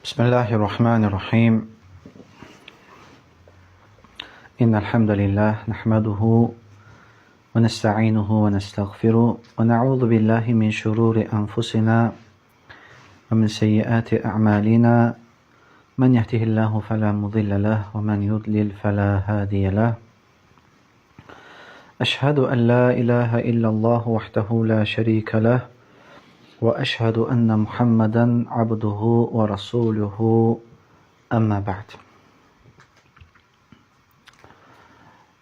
Bismillahirrahmanirrahim. İnnel hamdelellahi nahmeduhu ve nestainuhu ve nestağfiruhu ve na'udzu billahi min şururi enfusina ve min seyyiati a'malina. Men yehdihillahu fela mudille leh ve men yudlil fela hadiye leh. Eşhedü en la ilahe illallah vahdehu la şerike leh ve eşhedü enne Muhammeden abduhu ve rasuluhu. Amma ba'd.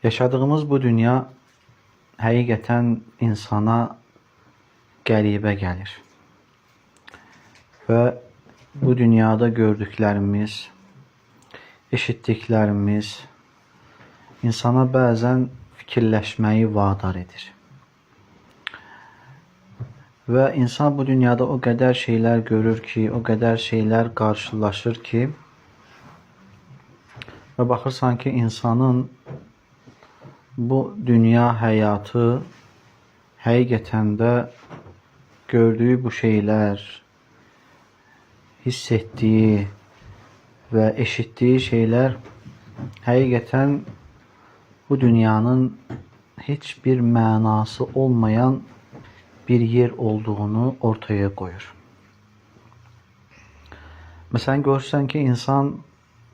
Yaşadığımız bu dünya həqiqətən insana qəribə gəlir. Və bu dünyada gördüklərimiz, eşitdiklərimiz insana bəzən fikirləşməyi vadar edir. Və insan bu dünyada o qədər şeylər görür ki, o qədər şeylər qarşılaşır ki, və baxırsan ki, insanın bu dünya həyatı həqiqətən də gördüyü bu şeylər, hiss etdiyi və eşitdiyi şeylər həqiqətən bu dünyanın heç bir mənası olmayan bir yer olduğunu ortaya qoyur. Məsələn, görürsən ki, insan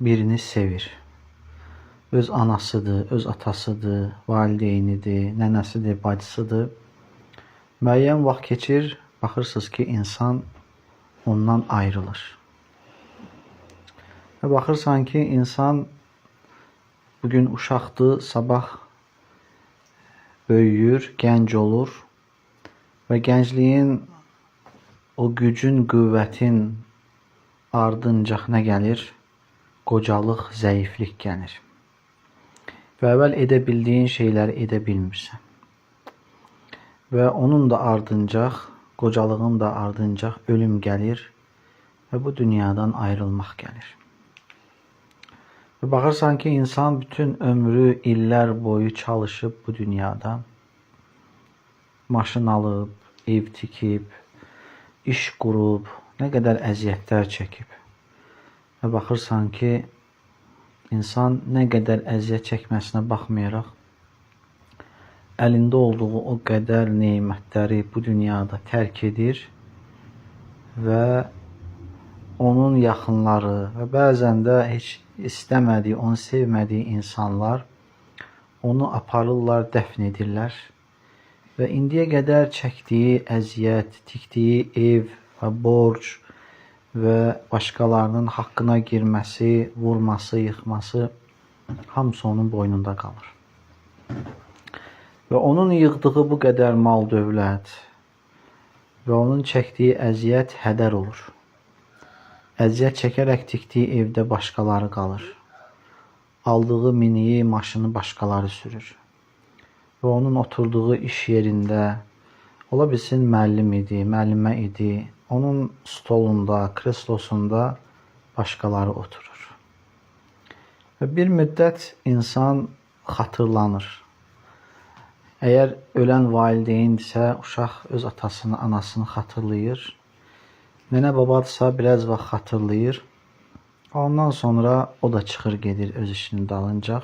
birini sevir. Öz anasıdır, öz atasıdır, valideynidir, nənəsidir, bacısıdır. Müəyyən vaxt keçir, baxırsınız ki, insan ondan ayrılır. Və baxırsan ki, insan bugün uşaqdır, sabah böyüyür, gənc olur və gəncliyin o gücün, qüvvətin ardınca nə gəlir? Qocalıq, zəiflik gəlir. Və əvvəl edə bildiyin şeyləri edə bilmirsən. Və onun da ardınca, qocalığın da ardınca ölüm gəlir və bu dünyadan ayrılmaq gəlir. Və baxırsan ki, insan bütün ömrü, illər boyu çalışıb bu dünyada, maşın alıb, ev tikib, iş qurub, nə qədər əziyyətlər çəkib. Və baxırsan ki, insan nə qədər əziyyət çəkməsinə baxmayaraq, əlində olduğu o qədər neymətləri bu dünyada tərk edir və onun yaxınları və bəzən də heç istəmədiyi, onu sevmədiyi insanlar onu aparırlar, dəfn edirlər. Və indiyə qədər çəkdiyi əziyyət, tikdiyi ev və borc və başqalarının haqqına girməsi, vurması, yıxması hamısı onun boynunda qalır. Və onun yığdığı bu qədər mal dövlət və onun çəkdiyi əziyyət hədər olur. Əziyyət çəkərək tikdiyi evdə başqaları qalır. Aldığı miniyi, maşını başqaları sürür. Və onun oturduğu iş yerində, ola bilsin müəllim idi, müəllimə idi, onun stolunda, kreslosunda başqaları oturur. Və bir müddət insan xatırlanır. Əgər ölən valideyndirsə, uşaq öz atasını, anasını xatırlayır. Nənə babadırsa, biraz vaxt xatırlayır. Ondan sonra o da çıxır, gedir öz işinin dalınca.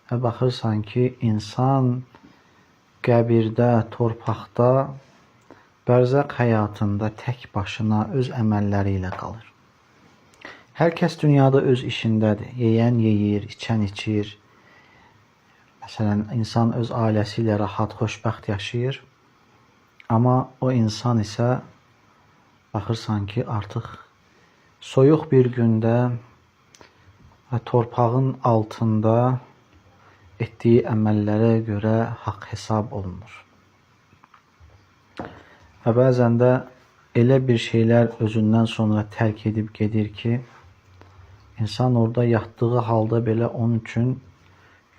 Və baxırsan ki, insan qəbirdə, torpaqda, bərzəq həyatında tək başına öz əməlləri ilə qalır. Hər kəs dünyada öz işindədir. Yeyən yeyir, içən içir. Məsələn, insan öz ailəsi ilə rahat, xoşbəxt yaşayır. Amma o insan isə baxırsan ki, artıq soyuq bir gündə və torpağın altında etdiyi əməllərə görə haqq hesab olunur. Və bəzən də elə bir şeylər özündən sonra tərk edib gedir ki, insan orada yatdığı halda belə onun üçün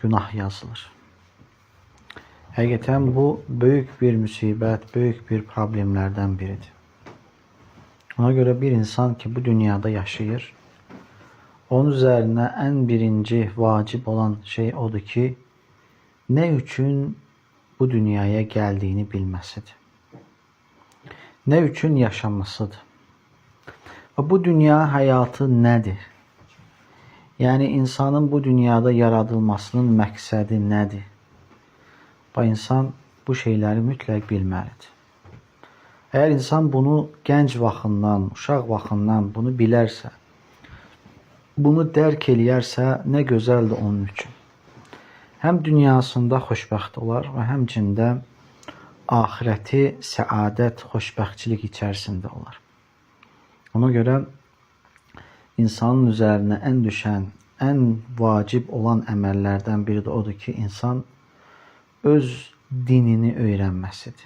günah yazılır. Həqiqətən bu böyük bir müsibət, böyük bir problemlərdən biridir. Ona görə bir insan ki, bu dünyada yaşayır, onun üzərinə ən birinci vacib olan şey odur ki, nə üçün bu dünyaya gəldiyini bilməsidir. Nə üçün yaşamasıdır. Bu dünya həyatı nədir? Yəni insanın bu dünyada yaradılmasının məqsədi nədir? İnsan bu şeyləri mütləq bilməlidir. Əgər insan bunu gənc vaxtından, uşaq vaxtından bunu bilərsə, bunu dərk eləyərsə, nə gözəldir onun üçün. Həm dünyasında xoşbəxt olar və həmçində axirəti səadət, xoşbəxtçilik içərisində olar. Ona görə insanın üzərinə ən düşən, ən vacib olan əməllərdən biri də odur ki, insan öz dinini öyrənməsidir.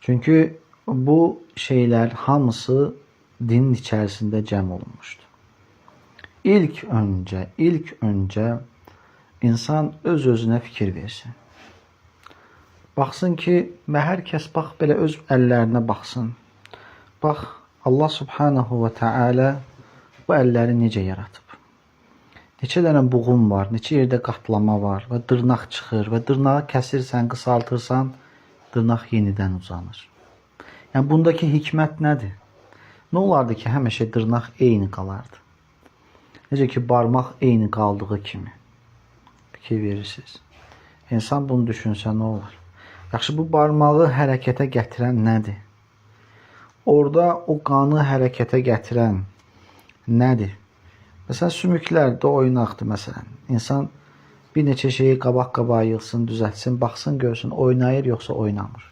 Çünki bu şeylər hamısı dinin içərisində cəm olunmuşdur. İlk öncə insan öz-özünə fikir versin. Baxsın ki, hər kəs bax belə öz əllərinə baxsın. Bax, Allah subhanahu və teala bu əlləri necə yaratıb? Neçə dənə buğum var, neçə yerdə qatlama var və dırnaq çıxır və dırnağı kəsirsən, qısaltırsan, dırnaq yenidən uzanır. Yəni, bundakı hikmət nədir? Nə olardı ki, həmişə dırnaq eyni qalardı? Necə ki, barmaq eyni qaldığı kimi. Fikir verirsiniz. İnsan bunu düşünsə nə olur? Yaxşı, bu barmağı hərəkətə gətirən nədir? Orada o qanı hərəkətə gətirən nədir? Məsələn, sümüklərdə oynaqdır, məsələn. İnsan bir neçə şeyi qabaq-qabağa yığsın, düzəltsin, baxsın, görsün, oynayır, yoxsa oynamır.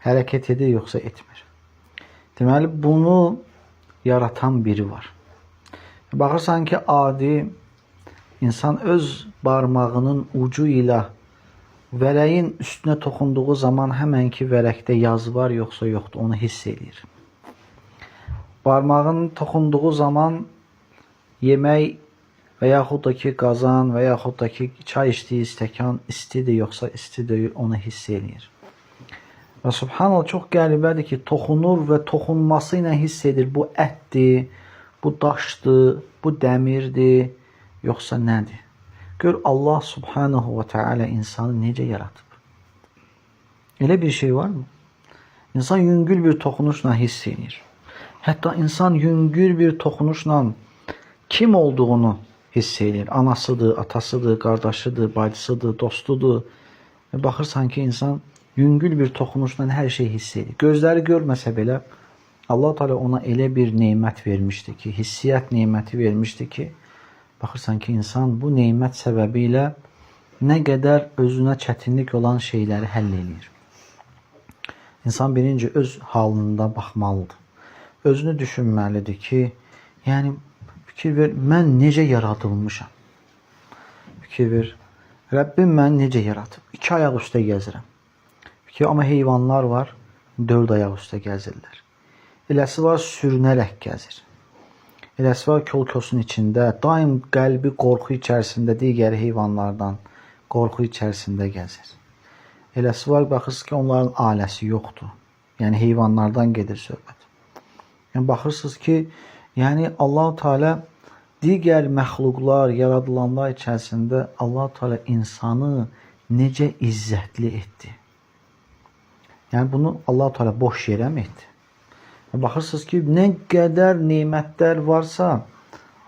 Hərəkət edir, yoxsa etmir. Deməli, bunu yaratan biri var. Baxırsan ki, adi insan öz barmağının ucu ilə vərəyin üstünə toxunduğu zaman həmən ki, vərəkdə yazı var, yoxsa yoxdur, onu hiss edir. Barmağın toxunduğu zaman yemək və yaxud da ki, qazan və yaxud da ki, çay içdiyi stəkan istidir, yoxsa istidir, onu hiss edir. Və subhanallah, çox qəribədir ki, toxunur və toxunması ilə hiss edir. Bu ətdir, bu daşdır, bu dəmirdir, yoxsa nədir? Gör, Allah subhanahu və teala insanı necə yaratıb? Elə bir şey var mı? İnsan yüngül bir toxunuşla hiss edir. Hətta insan yüngül bir toxunuşla kim olduğunu hiss edir. Anasıdır, atasıdır, qardaşıdır, bacısıdır, dostudur. Baxırsan ki, insan yüngül bir toxunuşla hər şey hiss edir. Gözləri görməsə belə, Allah Teala ona elə bir neymət vermişdi ki, hissiyyat neyməti vermişdi ki, baxırsan ki, insan bu neymət səbəbi ilə nə qədər özünə çətinlik olan şeyləri həll edir. İnsan birinci öz halında baxmalıdır. Özünü düşünməlidir ki, yəni fikir ver, mən necə yaradılmışam? Fikir ver, Rəbbim məni necə yaratıb? 2 ayaq üstə gəzirəm. Fikir, amma heyvanlar var, 4 ayaq üstə gəzirlər. Eləsi var, sürünərək gəzir. Eləsi var, kol-kosun içində, daim qəlbi qorxu içərisində digər heyvanlardan qorxu içərisində gəzir. Eləsi var, baxırsınız ki, onların ailəsi yoxdur. Yəni, heyvanlardan gedir söhbət. Yəni, baxırsınız ki, yəni Allah Teala digər məxluqlar, yaradılanlar içərisində Allah Teala insanı necə izzətli etdi. Yəni, bunu Allah Teala boş yerə mi etdi? Baxırsınız ki, nə qədər neymətlər varsa,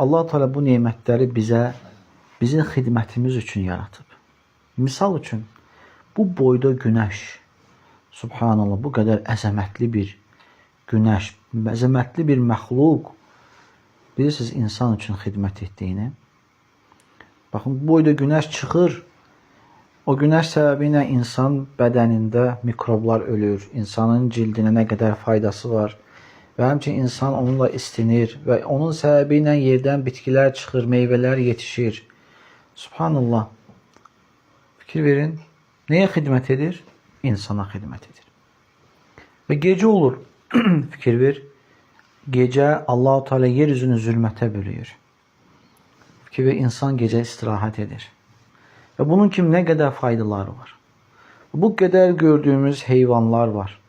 Allah Teala bu neymətləri bizim xidmətimiz üçün yaratıb. Misal üçün, bu boyda günəş, subhanallah, bu qədər əzəmətli bir günəş, əzəmətli bir məxluq, bilirsiniz, insan üçün xidmət etdiyini. Baxın, bu boyda günəş çıxır, o günəş səbəbi ilə insan bədənində mikroblar ölür, insanın cildinə nə qədər faydası var və həmçinin insan onunla istinir və onun səbəbi ilə yerdən bitkilər çıxır, meyvələr yetişir. Subhanallah, fikir verin, nəyə xidmət edir? İnsana xidmət edir. Və gecə olur, fikir ver, gecə Allah-u Teala yeryüzünü zülmətə bölüyor. Fikir ver, insan gecə istirahət edir. Və bunun kimi nə qədər faydaları var. Bu qədər gördüyümüz heyvanlar var.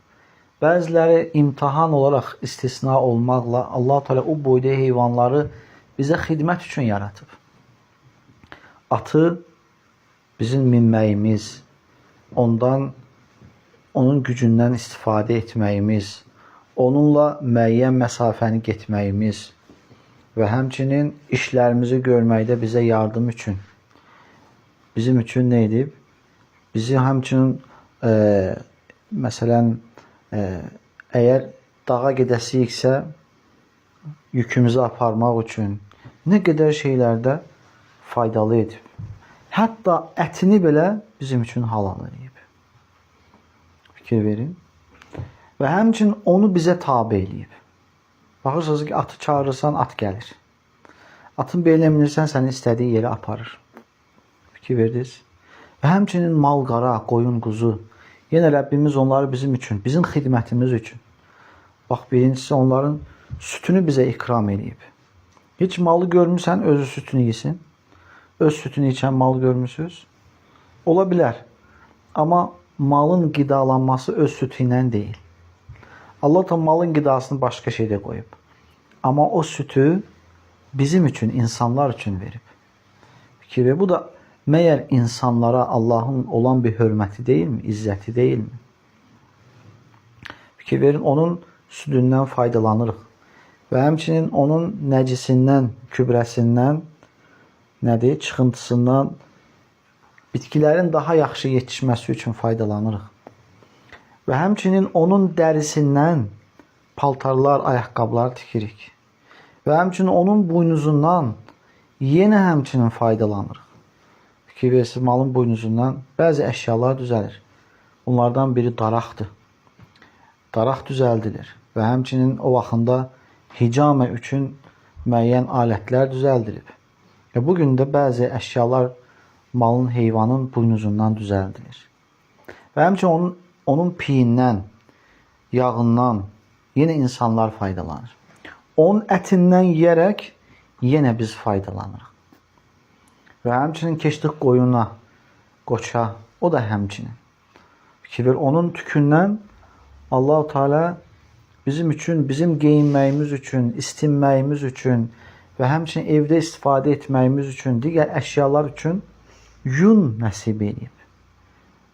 Bəziləri imtahan olaraq istisna olmaqla Allah Teala o boyda heyvanları bizə xidmət üçün yaratıb. Atı bizim minməyimiz, ondan, onun gücündən istifadə etməyimiz, onunla müəyyən məsafəni getməyimiz və həmçinin işlərimizi görməkdə bizə yardım üçün, bizim üçün nə edib? Bizi həmçinin məsələn, əgər dağa gedəsiyiksə, yükümüzü aparmaq üçün nə qədər şeylərdə faydalı edib. Hətta ətini belə bizim üçün halal edib. Fikir verin. Və həmçinin onu bizə tabe eləyib. Baxırsınız ki, atı çağırırsan, at gəlir. Atın belinə minirsən, səni istədiyi yerə aparır. Fikir verdiniz. Və həmçinin mal-qara, qoyun, quzu. Yenə Rəbbimiz onları bizim üçün, bizim xidmətimiz üçün. Bax, birincisi onların sütünü bizə ikram edib. Heç malı görmüsən, özü sütünü yesin. Öz sütünü içən mal görmüsünüz? Ola bilər. Amma malın qidalanması öz sütü ilə deyil. Allah da malın qidasını başqa şeydə qoyub. Amma o sütü bizim üçün, insanlar üçün verib. Fikir ver, bu da məyər insanlara Allahın olan bir hörməti deyilmi, izzəti deyilmi? Fikir verin, onun südündən faydalanırıq. Və həmçinin onun nəcisindən, kübrəsindən, nədir, çıxıntısından bitkilərin daha yaxşı yetişməsi üçün faydalanırıq. Və həmçinin onun dərisindən paltarlar, ayaqqabılar tikirik. Və həmçinin onun buynuzundan yenə həmçinin faydalanırıq. Fikir versiniz, malın buynuzundan bəzi əşyalar düzəlir. Onlardan biri daraqdır. Daraq düzəldilir. Və həmçinin o vaxtında hicamə üçün müəyyən alətlər düzəldilib. Və bugün də bəzi əşyalar malın, heyvanın buynuzundan düzəldilir. Və həmçinin onun piyindən, yağından yenə insanlar faydalanır. Onun ətindən yeyərək yenə biz faydalanırıq. Və həmçinin keçdik qoyuna, qoça, o da həmçinin. Fikir ver, onun tükündən Allah-u Teala bizim üçün, bizim geyinməyimiz üçün, istinməyimiz üçün və həmçinin evdə istifadə etməyimiz üçün, digər əşyalar üçün yun nəsib edib.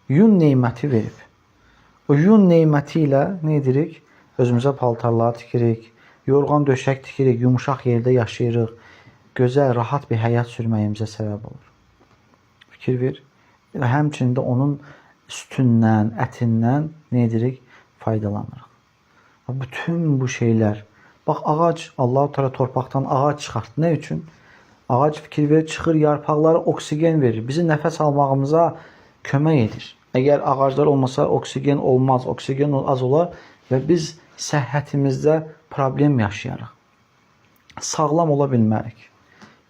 Yun neyməti verib. O yun neyməti ilə nə edirik? Özümüzə paltarlar tikirik, yorğan döşək tikirik, yumuşaq yerdə yaşayırıq, gözəl, rahat bir həyat sürməyimizə səbəb olur. Fikir ver. Və həmçində onun sütündən, ətindən nə edirik? Faydalanırıq. Bütün bu şeylər. Bax, ağac, Allah-u Teala torpaqdan ağac çıxartdı. Nə üçün? Ağac fikir verir, çıxır, yarpaqları oksigen verir. Bizi nəfəs almağımıza kömək edir. Əgər ağaclar olmasa oksigen olmaz, oksigen az olar və biz səhhətimizdə problem yaşayarıq. Sağlam ola bilmərik.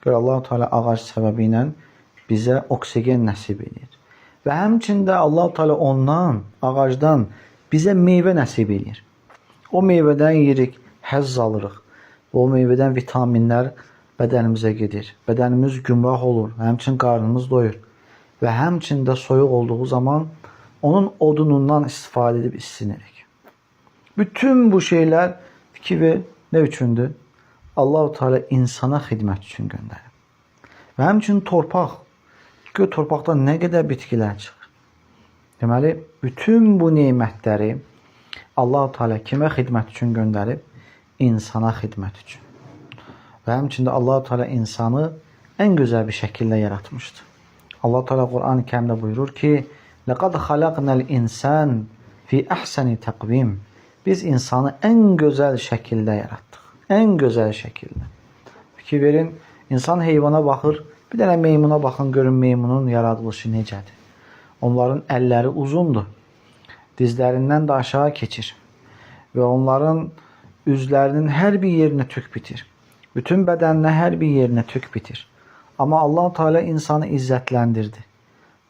Görə Allah-u Teala ağac səbəbi ilə bizə oksigen nəsib edir. Və həmçində Allah-u Teala ondan, ağacdan bizə meyvə nəsib edir. O meyvədən yeyirik, həzz alırıq. O meyvədən vitaminlər bədənimizə gedir. Bədənimiz gümrah olur, həmçinin qarnımız doyur. Və həmçində soyuq olduğu zaman onun odunundan istifadə edib isinirik. Bütün bu şeylər fikir ver, nə üçündür? Allah-u Teala insana xidmət üçün göndərib. Və həmçinin torpaq, gör torpaqdan nə qədər bitkilər çıxır. Deməli, bütün bu neymətləri Allah-u Teala kimə xidmət üçün göndərib? İnsana xidmət üçün. Və həmçində Allah-u Teala insanı ən gözəl bir şəkildə yaratmışdır. Allah-u Teala Quran-ı Kərimdə buyurur ki, لَقَدْ خَلَقْنَا الْاِنْسَانِ فِي أَحْسَنِ تَقْوِيمٍ Biz insanı ən gözəl şəkildə yaratdıq. Ən gözəl şəkildə. Fikir verin, insan heyvana baxır, bir dənə meymuna baxın, görün meymunun yaradılışı necədir. Onların əlləri uzundur. Dizlərindən də aşağı keçir. Və onların üzlərinin hər bir yerinə tük bitir. Bütün bədəninə hər bir yerinə tük bitir. Amma Allah-u Teala insanı izzətləndirdi.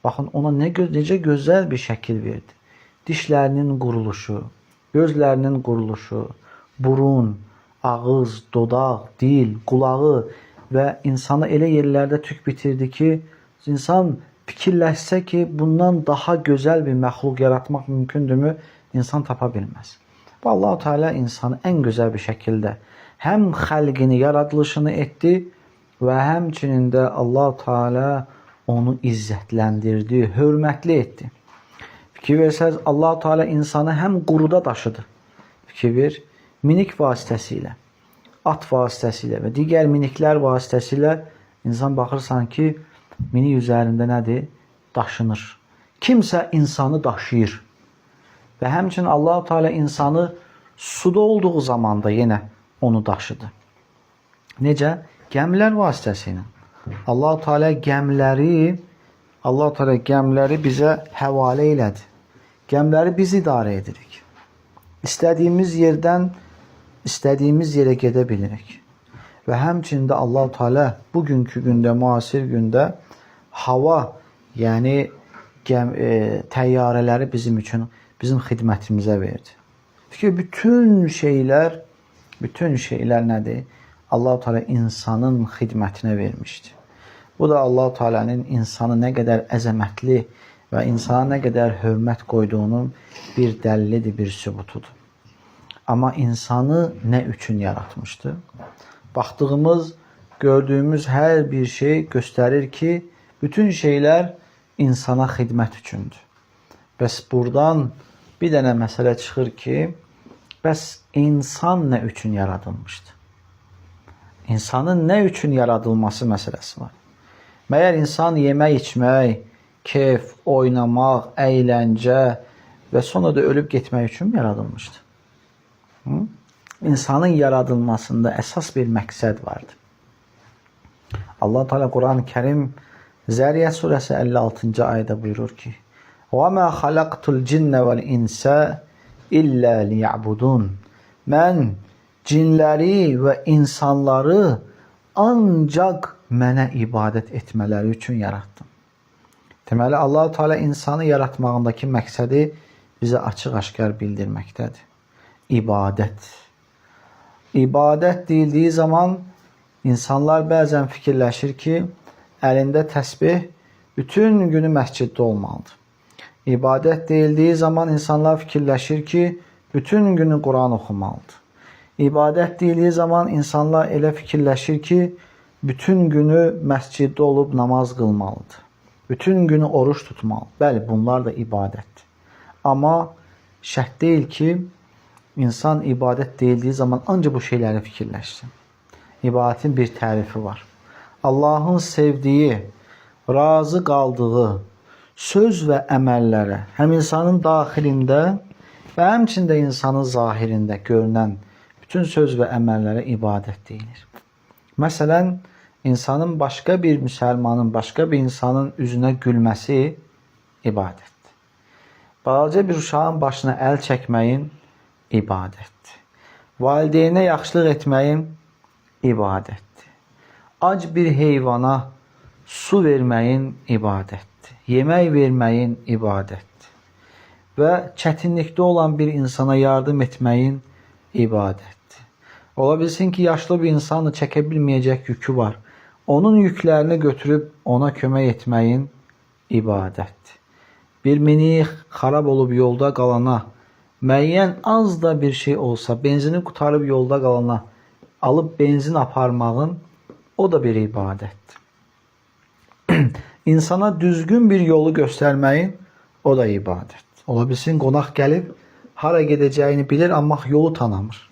Baxın, ona necə gözəl bir şəkil verdi. Dişlərinin quruluşu, gözlərinin quruluşu, burun, ağız, dodaq, dil, qulağı və insana elə yerlərdə tük bitirdi ki, insan fikirləşsə ki, bundan daha gözəl bir məxluq yaratmaq mümkündürmü? İnsan tapa bilməz. Və Allah-u Teala insanı ən gözəl bir şəkildə həm xəlqini, yaradılışını etdi və həmçinin də Allah-u Teala onu izzətləndirdi, hörmətli etdi. Fikir versəz, Allah-u Teala insanı həm quruda daşıdı. Fikir ver, minik vasitəsilə, at vasitəsilə və digər miniklər vasitəsilə insan baxırsan ki, minik üzərində nədir? Daşınır. Kimsə insanı daşıyır. Və həmçinin Allah-u Teala insanı suda olduğu zamanda yenə onu daşıdı. Necə? Gəmilər vasitəsilə. Allah-u Teala gəmləri bizə həvalə elədi. Gəmləri biz idarə edirik. İstədiyimiz yerdən istədiyimiz yerə gedə bilirik. Və həmçində Allah-u Teala bugünkü gündə, müasir gündə hava, yəni təyyarələri bizim üçün, bizim xidmətimizə verdi. Çünki bütün şeylər nədir? Allah-u Teala insanın xidmətinə vermişdi. Bu da Allah-u Teala'nın insanı nə qədər əzəmətli və insana nə qədər hörmət qoyduğunun bir dəlilidir, bir sübutudur. Amma insanı nə üçün yaratmışdı? Baxdığımız, gördüyümüz hər bir şey göstərir ki, bütün şeylər insana xidmət üçündür. Bəs buradan bir dənə məsələ çıxır ki, bəs insan nə üçün yaradılmışdı? İnsanın nə üçün yaradılması məsələsi var. Məyər insan yemək, içmək, keyf, oynamaq, əyləncə və sonra da ölüb getmək üçün mü yaradılmışdı? İnsanın yaradılmasında əsas bir məqsəd vardı. Allah Teala Quran-ı Kərim Zəriyyət surəsi 56-cı ayədə buyurur ki: وَمَا خَلَقْتُ الْجِنَّ وَالْاِنْسَ إِلَّا لِيَعْبُدُونَ Mən cinləri və insanları ancaq mənə ibadət etmələri üçün yaratdım. Deməli, Allah-u Teala insanı yaratmağındakı məqsədi bizə açıq-aşkar bildirməkdədir. İbadət. İbadət deyildiyi zaman insanlar bəzən fikirləşir ki, əlində təsbih bütün günü məsciddə olmalıdır. İbadət deyildiyi zaman insanlar fikirləşir ki, bütün günü Quran oxumalıdır. İbadət deyildiyi zaman insanlar elə fikirləşir ki, bütün günü məsciddə olub namaz qılmalıdır. Bütün günü oruç tutmalı. Bəli, bunlar da ibadətdir. Amma şərt deyil ki, insan ibadət deyildiyi zaman ancaq bu şeyləri fikirləşsin. İbadətin bir tərifi var. Allahın sevdiyi, razı qaldığı söz və əməllərə həm insanın daxilində və həmçində insanın zahirində görünən bütün söz və əməllərə ibadət deyilir. Məsələn, insanın başqa bir müsəlmanın, başqa bir insanın üzünə gülməsi ibadətdir. Balaca bir uşağın başına əl çəkməyin ibadətdir. Valideynə yaxşılıq etməyin ibadətdir. Ac bir heyvana su verməyin ibadətdir. Yemək verməyin ibadətdir. Və çətinlikdə olan bir insana yardım etməyin ibadətdir. Ola bilsin ki, yaşlı bir insanı çəkə bilməyəcək yükü var. Onun yüklərini götürüb ona kömək etməyin ibadətdir. Bir minik xarab olub yolda qalana, müəyyən az da bir şey olsa, benzini qutarıb yolda qalana alıb benzin aparmağın o da bir ibadətdir. İnsana düzgün bir yolu göstərməyin o da ibadətdir. Ola bilsin, qonaq gəlib hara gedəcəyini bilir, amma yolu tanımır.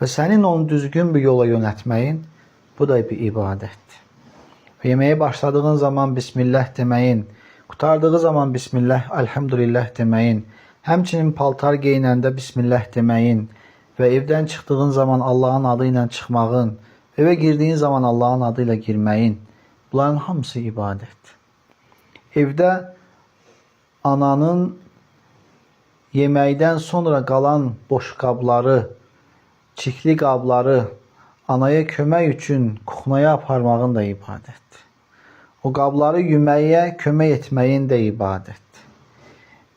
Və sənin onu düzgün bir yola yönətməyin bu da bir ibadətdir. Yeməyə başladığın zaman Bismillah deməyin, qutardığı zaman Bismillah, Elhamdülillah deməyin, həmçinin paltar geyinəndə Bismillah deməyin və evdən çıxdığın zaman Allahın adı ilə çıxmağın, evə girdiyin zaman Allahın adı ilə girməyin, bunların hamısı ibadətdir. Evdə ananın yeməkdən sonra qalan boş qabları, çikli qabları anaya kömək üçün kuxnaya aparmağın da ibadətdir. O qabları yuməyə kömək etməyin də ibadətdir.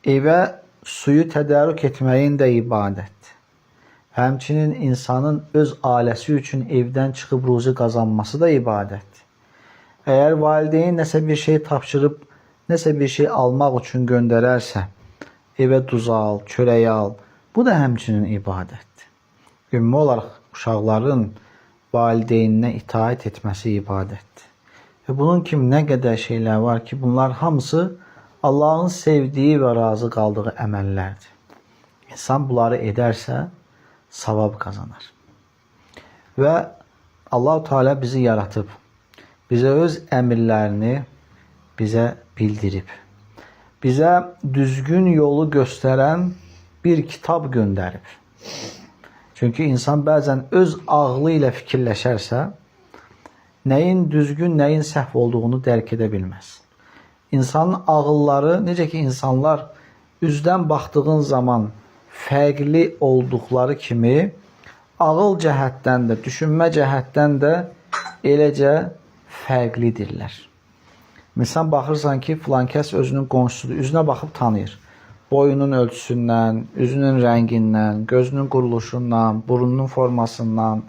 Evə suyu tədarük etməyin də ibadətdir. Həmçinin insanın öz ailəsi üçün evdən çıxıb ruzi qazanması da ibadətdir. Əgər valideyn nəsə bir şey tapşırıb, nəsə bir şey almaq üçün göndərərsə, evə duz al, çörək al, bu da həmçinin ibadətdir. Ümumi olaraq uşaqların valideyninə itaət etməsi ibadətdir. Və bunun kimi nə qədər şeylər var ki, bunlar hamısı Allahın sevdiyi və razı qaldığı əməllərdir. İnsan bunları edərsə, savab qazanar. Və Allah-u Teala bizi yaratıb, bizə öz əmrlərini bizə bildirib, bizə düzgün yolu göstərən bir kitab göndərib. Çünki insan bəzən öz ağlı ilə fikirləşərsə, nəyin düzgün, nəyin səhv olduğunu dərk edə bilməz. İnsanın ağılları, necə ki insanlar üzdən baxdığın zaman fərqli olduqları kimi, ağıl cəhətdən də, düşünmə cəhətdən də eləcə fərqlidirlər. Misal baxırsan ki, filan kəs özünün qonşusudur, üzünə baxıb tanıyır. Boyunun ölçüsündən, üzünün rəngindən, gözünün quruluşundan, burunun formasından,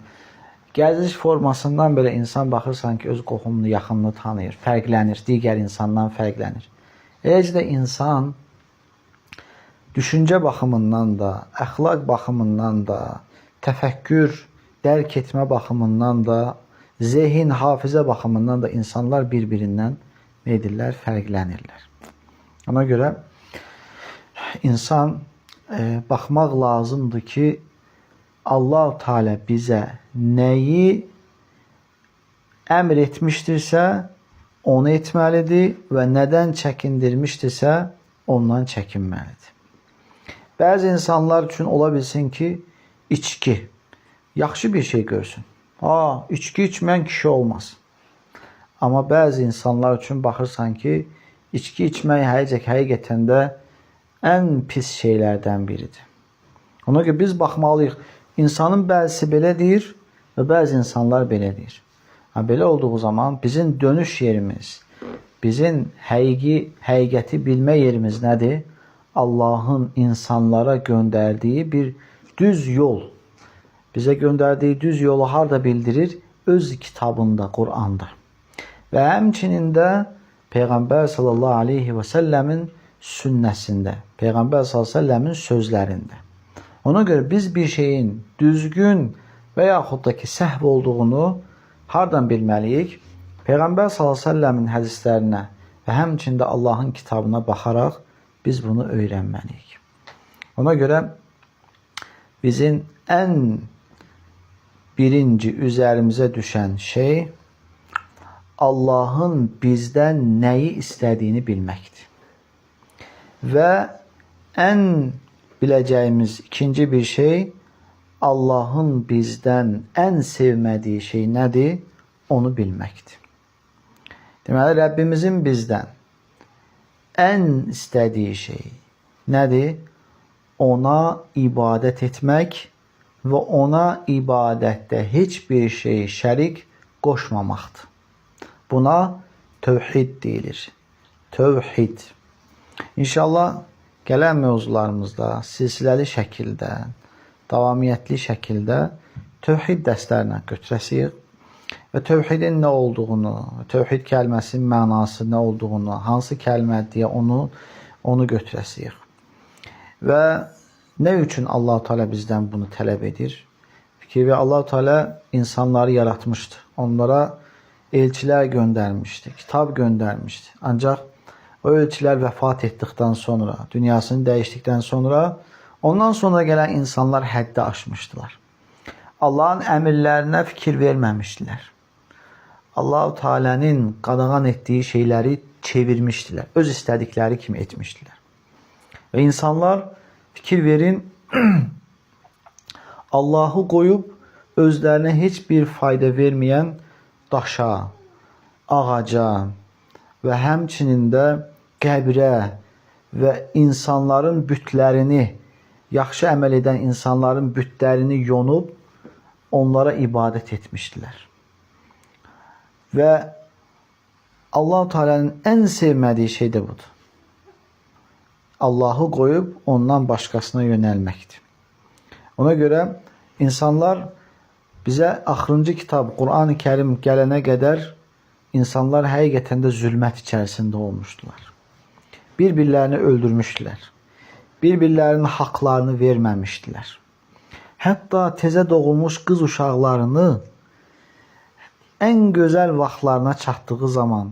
gəziş formasından belə insan baxırsan ki, öz qohumunu, yaxınını tanıyır, fərqlənir, digər insandan fərqlənir. Eləcə də insan düşüncə baxımından da, əxlaq baxımından da, təfəkkür, dərk etmə baxımından da, zehin, hafizə baxımından da insanlar bir-birindən nə edirlər? Fərqlənirlər. Ona görə insan baxmaq lazımdır ki, Allah-u Teala bizə nəyi əmr etmişdirsə, onu etməlidir və nədən çəkindirmişdirsə, ondan çəkinməlidir. Bəzi insanlar üçün ola bilsin ki, içki yaxşı bir şey görsün. İçki içməyən kişi olmaz. Amma bəzi insanlar üçün baxırsan ki, içki içmək həqiqətən də ən pis şeylərdən biridir. Ona görə biz baxmalıyıq. İnsanın bəzisi belə deyir və bəzi insanlar belə deyir. Belə olduğu zaman bizim dönüş yerimiz, bizim həqiqəti bilmə yerimiz nədir? Allahın insanlara göndərdiyi bir düz yol. Bizə göndərdiyi düz yolu harda bildirir? Öz kitabında, Qur'anda. Və həmçinin də Peyğəmbər sallallahu aleyhi və səlləmin sünnəsində, Peyğəmbər sallallahu aleyhi və səlləmin sözlərində. Ona görə biz bir şeyin düzgün və yaxud da ki, səhv olduğunu hardan bilməliyik? Peyğəmbər sallallahu aleyhi və səlləmin hədislərinə və həmçində Allahın kitabına baxaraq biz bunu öyrənməliyik. Ona görə bizim ən birinci üzərimizə düşən şey Allahın bizdən nəyi istədiyini bilməkdir. Və ən biləcəyimiz ikinci bir şey Allahın bizdən ən sevmədiyi şey nədir? Onu bilməkdir. Deməli, Rəbbimizin bizdən ən istədiyi şey nədir? Ona ibadət etmək və ona ibadətdə heç bir şey şərik qoşmamaqdır. Buna tövhid deyilir. Tövhid. İnşallah gələn mövzularımızda silsiləli şəkildə, davamiyyətli şəkildə tövhid dərslərinə götürəsiyik və tövhidin nə olduğunu, tövhid kəlməsinin mənası nə olduğunu, hansı kəlmədir deyə onu götürəsiyik. Və nə üçün Allah-u Teala bizdən bunu tələb edir? Fikir və Allah-u Teala insanları yaratmışdı. Onlara elçilər göndərmişdi, kitab göndərmişdi. Ancaq o elçilər vəfat etdikdən sonra, dünyasını dəyişdikdən sonra, ondan sonra gələn insanlar həddi aşmışdılar. Allahın əmrlərinə fikir verməmişdilər. Allah-u Teala'nın qadağan etdiyi şeyləri çevirmişdilər. Öz istədikləri kimi etmişdilər. Və insanlar fikir verin, Allah'ı qoyub özlərinə heç bir fayda verməyən daşa, ağaca və həmçinin də qəbrə və insanların bütlərini, yaxşı əməl edən insanların bütlərini yonub onlara ibadət etmişdilər. Və Allah-u Teala'nın ən sevmədiyi şey də budur. Allah'ı qoyub ondan başqasına yönəlməkdir. Ona görə insanlar bizə axırıncı kitab Quran-ı Kərim gələnə qədər insanlar həqiqətən də zülmət içərisində olmuşdular. Bir-birlərini öldürmüşdülər. Bir-birlərinin haqlarını verməmişdilər. Hətta tezə doğulmuş qız uşaqlarını ən gözəl vaxtlarına çatdığı zaman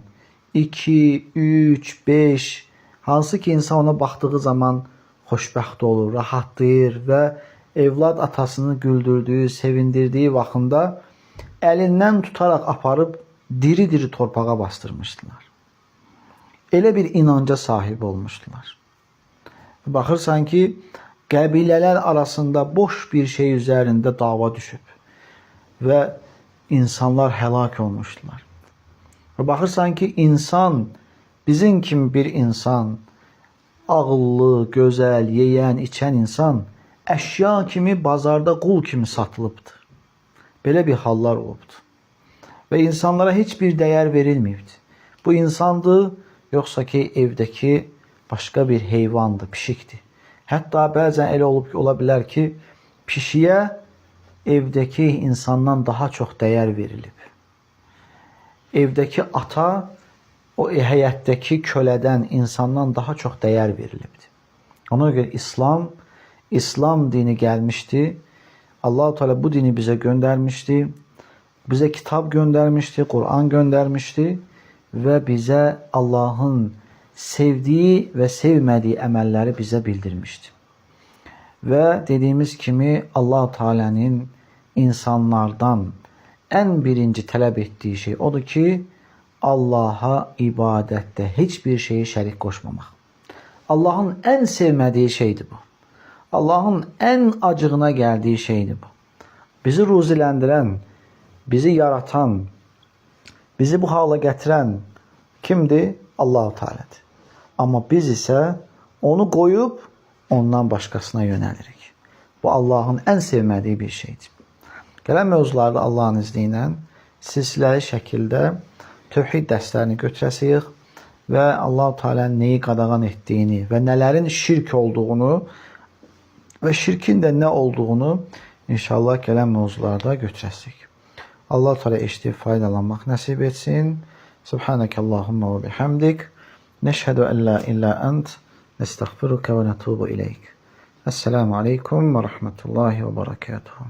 2, 3, 5 hansı ki insan ona baxdığı zaman xoşbəxt olur, rahatlayır və evlad atasını güldürdüyü, sevindirdiyi vaxtında əlindən tutaraq aparıb diri-diri torpağa bastırmışdılar. Elə bir inanca sahib olmuşdular. Baxırsan ki, qəbilələr arasında boş bir şey üzərində dava düşüb və insanlar həlak olmuşdular. Və baxırsan ki, insan, bizim kimi bir insan, ağıllı, gözəl, yeyən, içən insan əşya kimi bazarda qul kimi satılıbdır. Belə bir hallar olubdur. Və insanlara heç bir dəyər verilməyibdir. Bu insandır, yoxsa ki, evdəki başqa bir heyvandır, pişikdir. Hətta bəzən elə ola bilər ki, pişiyə evdəki insandan daha çox dəyər verilib. Evdəki ata o həyətdəki kölədən, insandan daha çox dəyər verilibdir. Ona görə İslam dini gəlmişdi. Allah-u Teala bu dini bizə göndərmişdi. Bizə kitab göndərmişdi, Quran göndərmişdi və bizə Allahın sevdiyi və sevmədiyi əməlləri bizə bildirmişdi. Və dediyimiz kimi Allah-u Teala'nın insanlardan ən birinci tələb etdiyi şey odur ki, Allaha ibadətdə heç bir şeyi şərik qoşmamaq. Allahın ən sevmədiyi şeydir bu. Allahın ən acığına gəldiyi şeydir bu. Bizi ruziləndirən, bizi yaratan, bizi bu hala gətirən kimdir? Allah-u Teala'dır. Amma biz isə onu qoyub ondan başqasına yönəlirik. Bu Allahın ən sevmədiyi bir şeydir. Gələn mövzularda Allahın izni ilə silsiləli şəkildə tövhid dərslərini götürəsiyik və Allah-u Teala'nın neyi qadağan etdiyini və nələrin şirk olduğunu və şirkin də nə olduğunu inşallah gələn mövzularda götürəsiyik. Allah-u Teala eşidib faydalanmaq nəsib etsin. Subhanəkəllahumma və bihamdik. Nəşhədu ən la illə ənt. Nəstəğfiruka və nətubu iləyik. Esselamu aleykum və rəhmətullahi və barakatuhu.